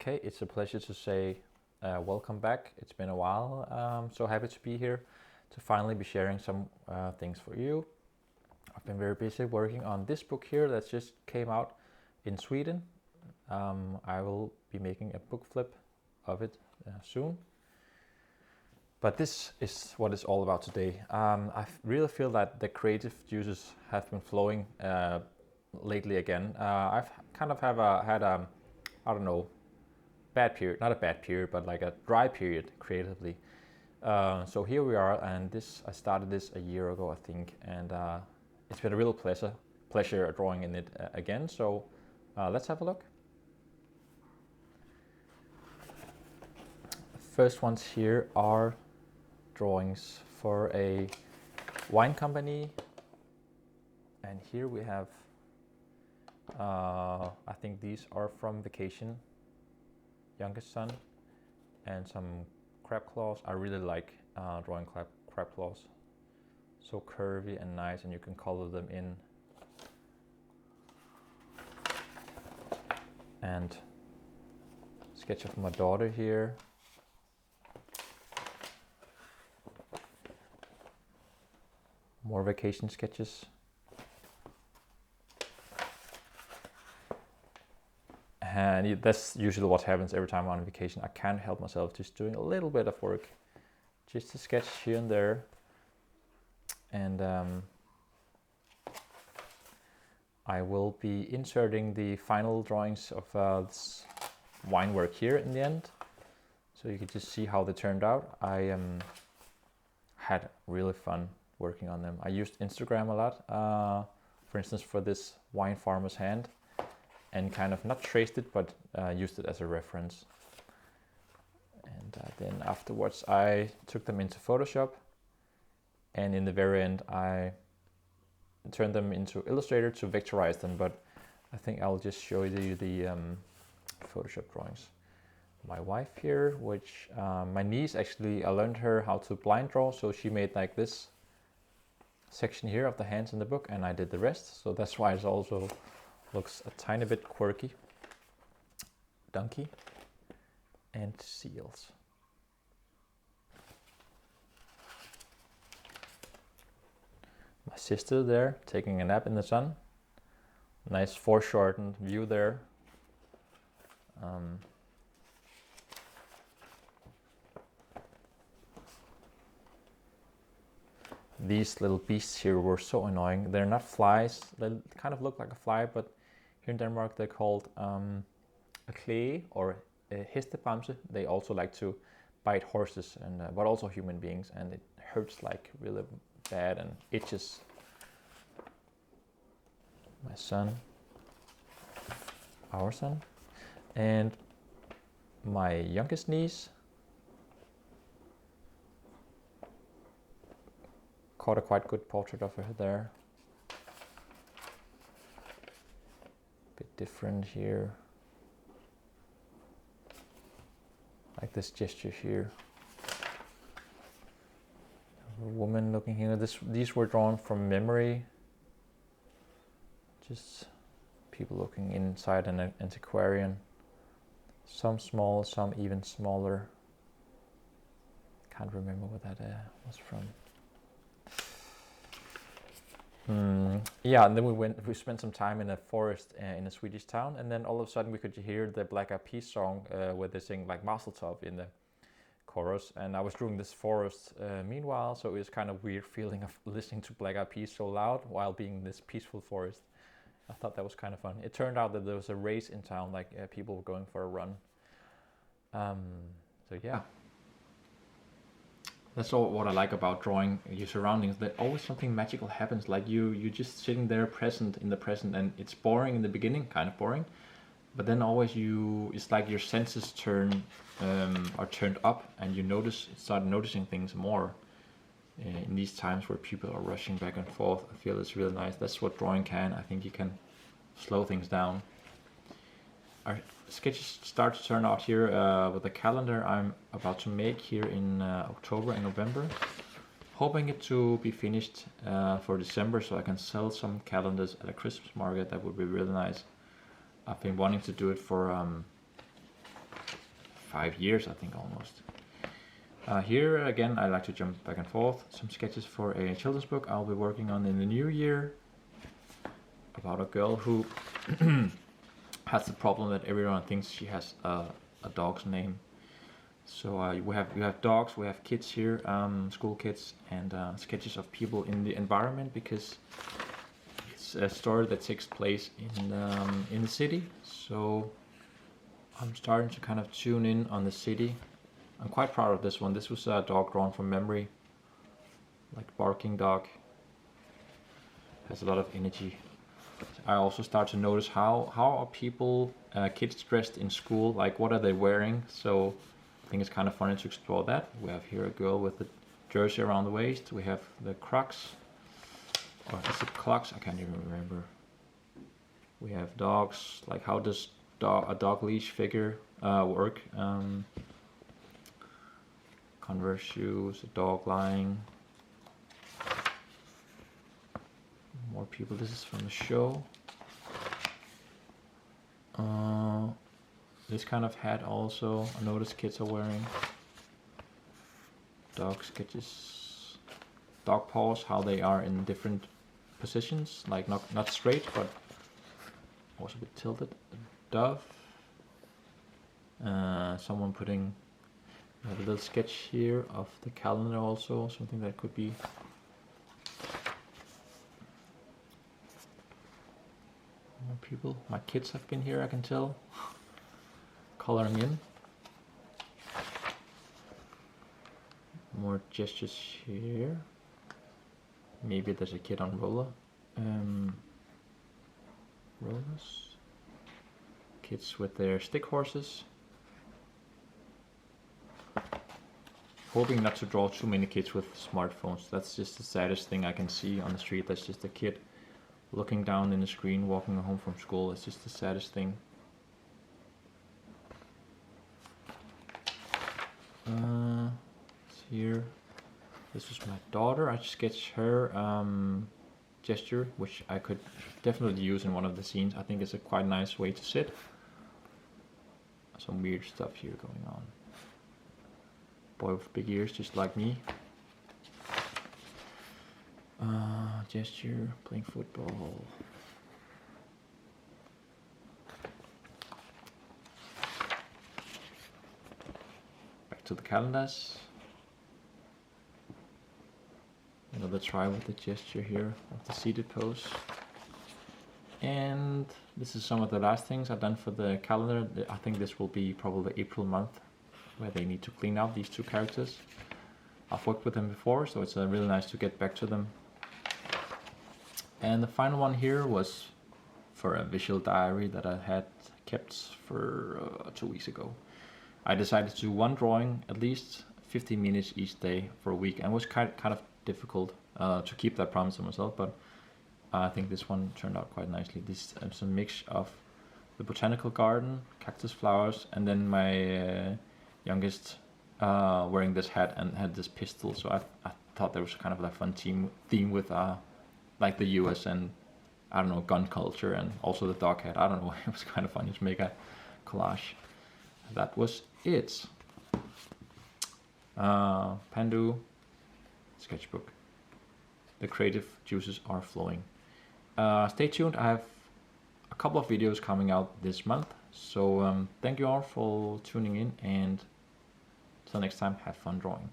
Okay, it's a pleasure to say welcome back. It's been a while. So happy to be here to finally be sharing some things for you. I've been very busy working on this book here that just came out in Sweden. I will be making a book flip of it soon. But this is what it's all about today. I really feel that the creative juices have been flowing lately again. I've kind of had a, I don't know, bad period, not a bad period, but like a dry period creatively. So here we are, and I started this a year ago, I think, and it's been a real pleasure drawing in it again. So let's have a look. First ones here are drawings for a wine company, and here we have, I think these are from vacation, youngest son, and some crab claws. I really like drawing crab claws. So curvy and nice, and you can color them in. And sketch of my daughter here. More vacation sketches. And that's usually what happens every time I'm on vacation. I can't help myself just doing a little bit of work, just to sketch here and there. And I will be inserting the final drawings of this wine work here in the end, so you can just see how they turned out. I had really fun working on them. I used Instagram a lot, for instance, for this wine farmer's hand, and kind of not traced it, but used it as a reference. And then afterwards I took them into Photoshop, and in the very end I turned them into Illustrator to vectorize them, but I think I'll just show you the Photoshop drawings. My wife here, which my niece, actually I learned her how to blind draw, so she made like this section here of the hands in the book, and I did the rest, so that's why it also looks a tiny bit quirky. Donkey and seals. My sister there taking a nap in the sun. Nice foreshortened view there. These little beasts here were so annoying. They're not flies. They kind of look like a fly, but here in Denmark they're called a klæge or a hestebamse. They also like to bite horses, and but also human beings, and it hurts like really bad and itches. My son, our son, and my youngest niece. Caught a quite good portrait of her there. Bit different here. Like this gesture here. A woman looking here. These were drawn from memory. Just people looking inside an antiquarian. Some small, some even smaller. Can't remember what that was from. Yeah, and then we spent some time in a forest in a Swedish town, and then all of a sudden we could hear the Black Eyed Peas song where they sing like Mazeltov in the chorus, and I was doing this forest meanwhile, so it was kind of weird feeling of listening to Black Eyed Peas so loud while being in this peaceful forest. I thought that was kind of fun. It turned out that there was a race in town, like people were going for a run. So yeah. That's all what I like about drawing your surroundings. That always something magical happens. Like you're just sitting there present in the present, and it's boring in the beginning, kind of boring. But then always it's like your senses are turned up, and you start noticing things more. In these times where people are rushing back and forth, I feel it's really nice. That's what drawing can. I think you can slow things down. Our sketches start to turn out here with a calendar I'm about to make here in October and November. Hoping it to be finished for December, so I can sell some calendars at a Christmas market. That would be really nice. I've been wanting to do it for 5 years, I think, almost. Here again, I like to jump back and forth. Some sketches for a children's book I'll be working on in the new year, about a girl who has the problem that everyone thinks she has a dog's name. So we have dogs, we have kids here, school kids, and sketches of people in the environment, because it's a story that takes place in the city. So I'm starting to kind of tune in on the city. I'm quite proud of this one. This was a dog drawn from memory, like barking dog. Has a lot of energy. I also start to notice how are people, kids dressed in school, like what are they wearing? So I think it's kind of funny to explore that. We have here a girl with a jersey around the waist. We have the Crocs, or is it clocks? I can't even remember. We have dogs, like how does a dog leash figure work? Converse shoes, a dog lying. More people. This is from the show. This kind of hat also, I noticed kids are wearing. Dog sketches, dog paws, how they are in different positions, like not straight, but also a bit tilted. A dove. Someone putting. I have a little sketch here of the calendar also, something that could be. More people. My kids have been here, I can tell. Coloring in. More gestures here. Maybe there's a kid on rollers. Kids with their stick horses. Hoping not to draw too many kids with smartphones. That's just the saddest thing I can see on the street. That's just a kid looking down in the screen, walking home from school. It's just the saddest thing. Here, this was my daughter. I sketched her gesture, which I could definitely use in one of the scenes. I think it's a quite nice way to sit. Some weird stuff here going on. Boy with big ears, just like me. Gesture, playing football. Back to the calendars. Another try with the gesture here of the seated pose. And this is some of the last things I've done for the calendar. I think this will be probably April month, where they need to clean out these two characters. I've worked with them before, so it's really nice to get back to them. And the final one here was for a visual diary that I had kept for 2 weeks ago. I decided to do one drawing at least 15 minutes each day for a week, and it was kind of difficult to keep that promise to myself, but I think this one turned out quite nicely. This is a mix of the botanical garden, cactus flowers, and then my youngest wearing this hat and had this pistol. So I thought there was kind of like a fun theme with like the US and I don't know, gun culture, and also the dog hat. I don't know, it was kind of funny to make a collage. That was it. Pandu, sketchbook. The creative juices are flowing. Stay tuned, I have a couple of videos coming out this month. So thank you all for tuning in, and till next time, have fun drawing.